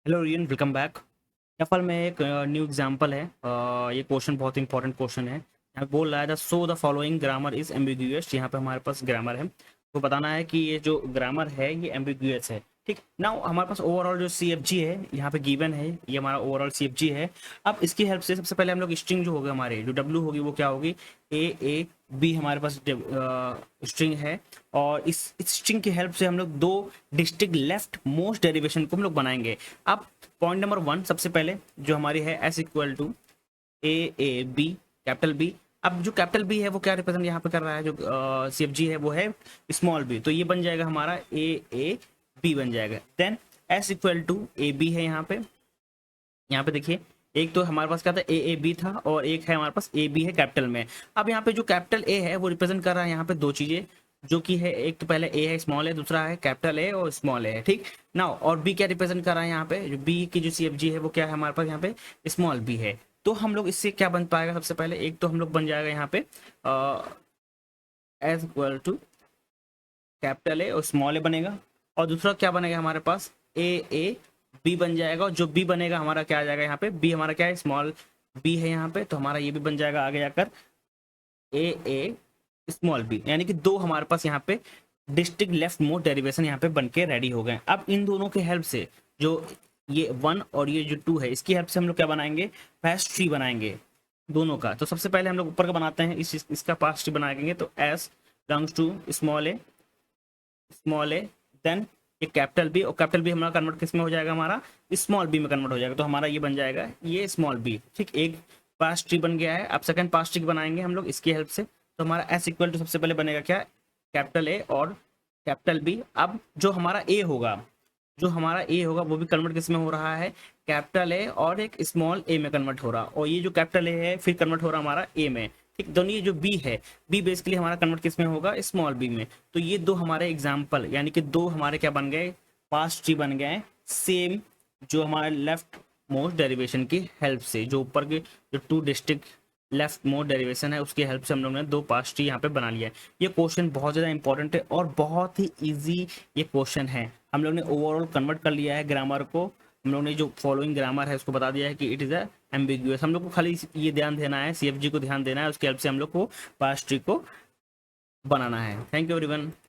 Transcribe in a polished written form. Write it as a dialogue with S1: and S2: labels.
S1: Hello rayon, welcome back. यहाँ पर में एक न्यू एग्जांपल है। ये क्वेश्चन बहुत इंपॉर्टेंट क्वेश्चन है। यहाँ पे बोल रहा है the so the following grammar is ambiguous. यहाँ पे हमारे पास ग्रामर है, तो बताना है कि ये जो ग्रामर है ये एम्बिगुअस है। ठीक ना, हमारे पास ओवरऑल जो सी एफ जी है यहाँ पे गिवन है, ये हमारा ओवरऑल सी एफ जी है। अब इसकी हेल्प से सबसे पहले हम लोग स्ट्रिंग जो होगी हमारे जो डब्ल्यू होगी वो क्या होगी, ए बी हमारे पास स्ट्रिंग है। और इस स्ट्रिंग की हेल्प से हम लोग दो डिस्ट्रिक्ट लेफ्ट मोस्ट डेरिवेशन को हम लोग बनाएंगे। अब पॉइंट नंबर वन, सबसे पहले जो हमारी है S equal to A B, capital B. अब जो कैपिटल बी है वो क्या रिप्रेजेंट यहाँ पे कर रहा है, जो सी एफ जी है वो है स्मॉल बी, तो ये बन जाएगा हमारा ए बी बन जाएगा। Then S equal to A B है यहाँ पे देखिए, एक तो हमारे पास क्या था ए बी था, और एक है हमारे पास ए बी है कैपिटल में। अब यहाँ पे जो कैपिटल ए है वो रिप्रेजेंट कर रहा है यहाँ पे दो चीजें, जो कि है एक तो पहले ए है स्मॉल है, दूसरा है कैपिटल ए और स्मॉल है। ठीक ना, और बी क्या रिप्रेजेंट कर रहा है यहाँ पे, जो बी की जो सी एफ जी है वो क्या है हमारे पास यहाँ पे स्मॉल बी है। तो हम लोग इससे क्या बन पाएगा, सबसे पहले एक तो हम लोग बन जाएगा यहाँ पे S equal to capital A और स्मॉल ए बनेगा, और दूसरा क्या बनेगा हमारे पास ए बी बन जाएगा। और जो बी बनेगा हमारा क्या आ जाएगा यहाँ पे, बी हमारा क्या है स्मॉल बी है यहाँ पे, तो हमारा ये भी बन जाएगा आगे जाकर ए स्मॉल बी। यानी कि दो हमारे पास यहाँ पे डिस्ट्रिक्ट लेफ्ट मोस्ट डेरिवेशन यहाँ पे बन के रेडी हो गए। अब इन दोनों के हेल्प से जो ये वन और ये जो टू है इसकी हेल्प से हम लोग क्या बनाएंगे, पास्ट ट्री बनाएंगे दोनों का। तो सबसे पहले हम लोग ऊपर का बनाते हैं, इसका पास्ट ट्री बनाएंगे। तो S belongs to small A, then ये कैपिटल बी, और कैपिटल बी हमारा कन्वर्ट किस में हो जाएगा, हमारा स्मॉल बी में कन्वर्ट हो जाएगा। तो हमारा ये बन जाएगा ये स्मॉल बी। ठीक, एक पास्ट ट्री बन गया है। अब सेकंड पास्ट ट्री बनाएंगे हम लोग इसकी हेल्प से। तो हमारा एस इक्वल टू सबसे पहले बनेगा क्या, कैपिटल ए और कैपिटल बी। अब जो हमारा ए होगा वो भी कन्वर्ट किस में हो रहा है, कैपिटल ए और एक स्मॉल ए में कन्वर्ट हो रहा, और ये जो कैपिटल ए है फिर कन्वर्ट हो रहा हमारा ए में। ठीक, दोनों ये जो बी है, बी बेसिकली हमारा कन्वर्ट किस में होगा, स्मॉल बी में। तो ये दो हमारे एग्जाम्पल, यानी कि दो हमारे क्या बन गए, पास्ट ट्री बन गए सेम, जो हमारे लेफ्ट मोस्ट डेरिवेशन की हेल्प से, जो ऊपर के जो टू डिस्ट्रिक्ट लेफ्ट मोस्ट डेरिवेशन है उसकी हेल्प से हम लोग ने दो पास्ट ट्री यहाँ पे बना लिया है। ये क्वेश्चन बहुत ज़्यादा इंपॉर्टेंट है और बहुत ही इजी ये क्वेश्चन है। हम लोग ने ओवरऑल कन्वर्ट कर लिया है ग्रामर को, हम लोग ने जो फॉलोइंग ग्रामर है उसको बता दिया है कि इट इज़ एम्बिगुअस। हम लोग को खाली ये ध्यान देना है, सीएफजी को ध्यान देना है, उसकी हेल्प से हम लोग को पास्ट ट्री को बनाना है। Thank you everyone.